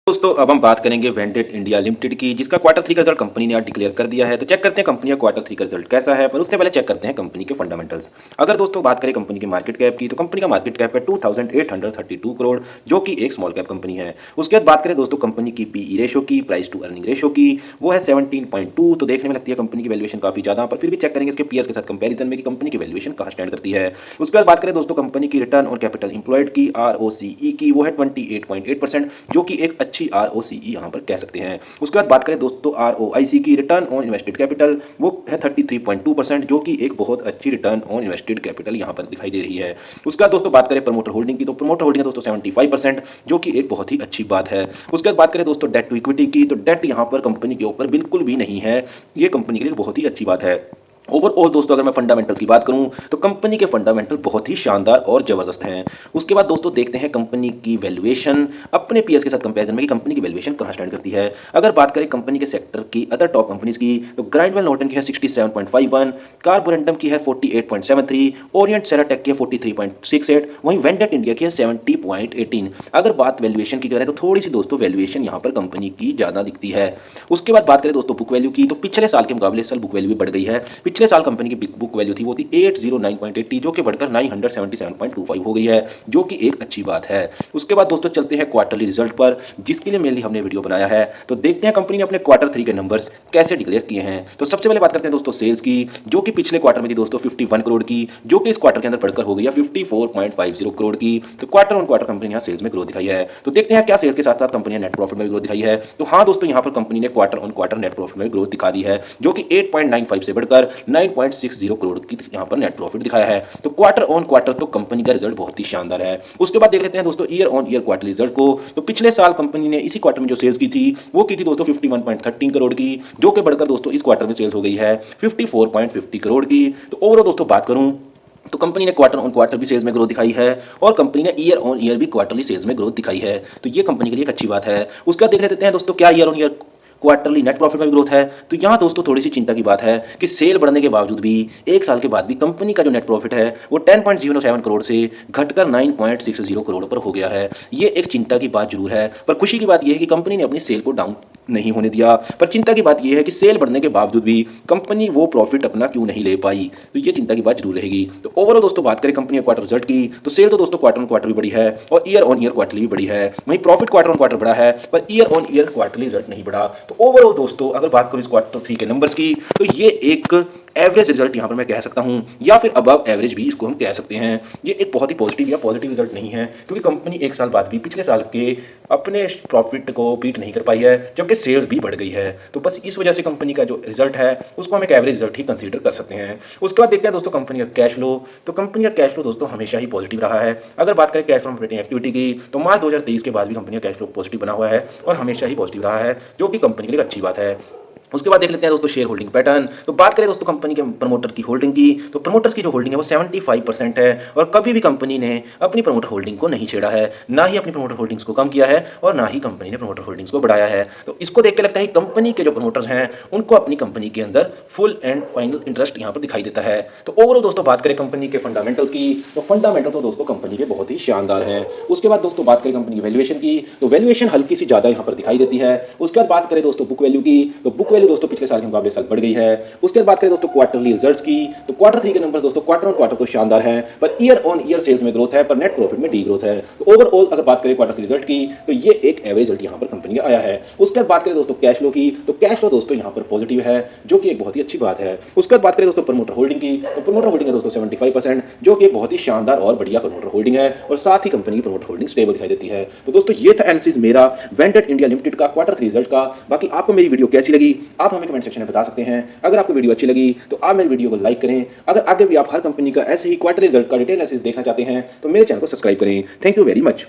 दोस्तों अब हम बात करेंगे वेंडेट इंडिया लिमिटेड की, जिसका क्वार्टर थ्री का रिजल्ट कंपनी ने आज डिक्लेयर कर दिया है। तो चेक करते हैं कंपनी का क्वार्टर थ्री का रिजल्ट कैसा है, पर उससे पहले चेक करते हैं कंपनी के फंडामेंटल्स। अगर दोस्तों बात करें कंपनी की मार्केट कैप की, तो कंपनी का मार्केट कैप है 2832 करोड़, जो कि एक स्मॉल कैप कंपनी है। उसके बाद बात करें दोस्तों कंपनी की पीई रेशो की, प्राइस टू अर्निंग रेशो की, वो है 17.2। तो देखने में लगती है कंपनी की वैल्यूएशन काफी ज्यादा, पर फिर भी चेक करेंगे इसके पीएस के साथ कंपेरिजन में कि कंपनी की वैल्यूएशन कहां स्टैंड करती है। उसके बाद बात करें दोस्तों कंपनी की रिटर्न ऑन कैपिटल इंप्लॉयड की, आरओसीई की, वो है 28.8%, जो कि एक अच्छी आरओसीई यहाँ पर कह सकते हैं। उसके बाद बात करें दोस्तों आरओआईसी की, रिटर्न ऑन इन्वेस्टेड कैपिटल, वो है 33.2%, जो कि एक बहुत अच्छी रिटर्न ऑन इन्वेस्टेड कैपिटल यहाँ पर दिखाई दे रही है। उसके बाद दोस्तों बात करें प्रमोटर होल्डिंग की, तो प्रमोटर होल्डिंग है दोस्तों 75%, जो कि एक बहुत ही अच्छी बात है। उसके बाद बात करें दोस्तों डेट टू इक्विटी की, तो डेट यहाँ पर कंपनी के ऊपर बिल्कुल भी नहीं है। ये कंपनी के लिए बहुत ही अच्छी बात है। ओवरऑल दोस्तों अगर मैं फंडामेंटल्स की बात करूं, तो कंपनी के फंडामेंटल बहुत ही शानदार और जबरदस्त हैं। उसके बाद दोस्तों देखते हैं कंपनी की वैल्यूएशन अपने पीएस के साथ कंपैरिजन में कि कंपनी की वैल्यूएशन कहां स्टैंड करती है। अगर बात करें कंपनी के सेक्टर की अदर टॉप कंपनीज की, तो ग्राइंडवेल नॉर्टन की है 67.51, कार्बोरेंटम की है 48.73, ओरिएंट सेराटेक की है 43.68, वहीं वेंडेट इंडिया की है 70.18। अगर बात वैल्यूएशन की करें तो थोड़ी सी दोस्तों वैल्यूएशन यहाँ पर कंपनी की ज्यादा दिखती है। उसके बाद बात करें दोस्तों बुक वैल्यू की, तो पिछले साल के मुकाबले इस साल बुक वैल्यू भी बढ़ गई है। पिछले साल कंपनी की बुक वैल्यू थी वो थी 809.80, जो कि बढ़कर 977.25 हो गई है, जो कि एक अच्छी बात है। उसके बाद दोस्तों चलते हैं क्वार्टरली रिजल्ट पर, जिसके लिए मेनली हमने वीडियो बनाया है। तो देखते हैं कंपनी ने अपने क्वार्टर थ्री के नंबर्स कैसे डिक्लेयर किए हैं। तो सबसे पहले बात करते हैं दोस्तों सेल्स की, जो कि पिछले क्वार्टर में थी दोस्तों 51 करोड़ की, जो कि इस क्वार्टर के अंदर बढ़कर हो गई है 54.50 करोड़ की। तो क्वार्टर ऑन क्वार्टर कंपनी ने यहाँ सेल्स में ग्रोथ दिखाई है। तो देखते हैं क्या सेल्स के साथ साथ कंपनी ने नेट प्रॉफिट में भी ग्रोथ दिखाई है। तो हाँ दोस्तों, यहाँ पर कंपनी ने quarter on quarter net profit में ग्रोथ दिखा दी है, जो कि 8.95 से बढ़कर 9.60 करोड़ की यहाँ पर नेट प्रॉफिट दिखाया है। तो क्वार्टर ऑन क्वार्टर तो कंपनी का रिजल्ट बहुत ही शानदार है। उसके बाद देख लेते हैं दोस्तों year on year quarter result को। तो पिछले साल कंपनी ने इसी क्वार्टर में जो सेल्स की थी वो की थी दोस्तों 51.13 करोड़ की, जो कि बढ़कर दोस्तों इस क्वार्टर में सेल्स हो गई है 54.50 करोड़ की। तो ओवरऑल दोस्तों बात करूं तो कंपनी ने क्वार्टर ऑन क्वार्टर भी सेल्स में ग्रोथ दिखाई है, और कंपनी ने ईयर ऑन ईयर भी क्वार्टरली सेल्स में ग्रोथ दिखाई है। तो ये कंपनी के लिए एक अच्छी बात है। उसके बाद देख लेते हैं दोस्तों क्या year on year quarterly net profit में भी ग्रोथ है। तो यहाँ दोस्तों थोड़ी सी चिंता की बात है कि सेल बढ़ने के बावजूद भी एक साल के बाद भी कंपनी का जो नेट प्रॉफिट है वो 10.07 करोड़ से घटकर 9.60 करोड़ पर हो गया है। ये एक चिंता की बात जरूर है, पर खुशी की बात यह है कि कंपनी ने अपनी सेल को डाउन नहीं होने दिया। पर चिंता की बात यह है कि सेल बढ़ने के बावजूद भी कंपनी वो प्रॉफिट अपना क्यों नहीं ले पाई। तो ये चिंता की बात जरूर रहेगी। तो ओवरऑल दोस्तों बात करें कंपनी के क्वार्टर रिजल्ट की, तो सेल तो दोस्तों क्वार्टर ऑन क्वार्टर भी बड़ी है और ईयर ऑन ईयर क्वार्टरली भी बड़ी है। वहीं प्रॉफिट क्वार्टर ऑन क्वार्टर बढ़ा है, पर year on year quarterly result नहीं बढ़ा। तो ओवरऑल दोस्तों अगर बात करूं इस क्वार्टर थ्री के नंबर्स की, तो ये एक एवरेज रिजल्ट यहां पर मैं कह सकता हूं, या फिर अबव एवरेज भी इसको हम कह सकते हैं। ये एक बहुत ही पॉजिटिव या पॉजिटिव रिजल्ट नहीं है, क्योंकि कंपनी एक साल बाद भी पिछले साल के अपने प्रॉफिट को बीट नहीं कर पाई है, जबकि सेल्स भी बढ़ गई है। तो बस इस वजह से कंपनी का जो रिजल्ट है उसको हम एक एवरेज रिजल्ट ही कंसीडर कर सकते हैं। उसके बाद देखते हैं दोस्तों कंपनी का कैश फ्लो। तो कंपनी का कैश फ्लो दोस्तों हमेशा ही पॉजिटिव रहा है। अगर बात करें कैश फ्रॉम ऑपरेटिंग एक्टिविटी की, तो मार्च 2023 के बाद भी कंपनी का कैश फ्लो पॉजिटिव बना हुआ है और हमेशा ही पॉजिटिव रहा है, जो कि कंपनी के लिए अच्छी बात है। उसके बाद देख लेते हैं दोस्तों शेयर होल्डिंग पैटर्न। तो बात करें दोस्तों कंपनी के प्रमोटर की होल्डिंग की, तो प्रमोटर्स की जो होल्डिंग है वो 75% है, और कभी भी कंपनी ने अपनी प्रमोटर होल्डिंग को नहीं छेड़ा है, ना ही अपनी प्रमोटर होल्डिंग्स को कम किया है और ना ही कंपनी ने प्रमोटर होल्डिंग्स को बढ़ाया है। तो इसको देख के लगता है कि कंपनी के जो प्रमोटर्स हैं उनको अपनी कंपनी के अंदर फुल एंड फाइनल इंटरेस्ट यहाँ पर दिखाई देता है। तो ओवरऑल दोस्तों बात करें कंपनी के फंडामेंटल्स की, तो फंडामेंटल तो दोस्तों कंपनी के बहुत ही शानदार है। उसके बाद दोस्तों बात करें कंपनी की वैल्यूएशन की, तो वैल्यूएशन हल्की सी ज्यादा यहाँ पर दिखाई देती है। उसके बाद बात करें दोस्तों बुक वैल्यू की, तो बुक वैल्यू दोस्तों पिछले साल के मुकाबले साल बढ़ गई है। उसके बाद बात करें दोस्तों क्वार्टरली रिजल्ट्स की, तो क्वार्टर थ्री के नंबर्स दोस्तों क्वार्टर ऑन क्वार्टर तो शानदार है, पर ईयर ऑन ईयर सेल्स में ग्रोथ है, पर नेट प्रॉफिट में डी ग्रोथ है। तो ओवरऑल अगर बात करें क्वार्टर थ्री रिजल्ट की, तो ये एक एवरेज रिजल्ट यहाँ पर कंपनी का आया है। उसके बाद बात करें दोस्तों कैश फ्लो की, तो कैश फ्लो दोस्तों यहाँ पर पॉजिटिव है, जो कि एक बहुत ही अच्छी बात है। उसके बाद बात करें दोस्तों प्रमोटर होल्डिंग की, तो प्रमोटर होल्डिंग है दोस्तों 75%, जो कि एक बहुत ही शानदार और बढ़िया प्रमोटर होल्डिंग है, और साथ ही कंपनी की प्रमोटर होल्डिंग स्टेबल दिखाई देती है। तो दोस्तों ये था एनालिसिस मेरा वेंडेट इंडिया लिमिटेड का क्वार्टर थ्री रिजल्ट का। बाकी आपको मेरी वीडियो कैसी लगी आप हमें कमेंट सेक्शन में बता सकते हैं। अगर आपको वीडियो अच्छी लगी तो आप मेरे वीडियो को लाइक करें। अगर आगे भी आप हर कंपनी का ऐसे ही क्वार्टर रिजल्ट का डिटेल एनालिसिस देखना चाहते हैं तो मेरे चैनल को सब्सक्राइब करें। Thank you very much.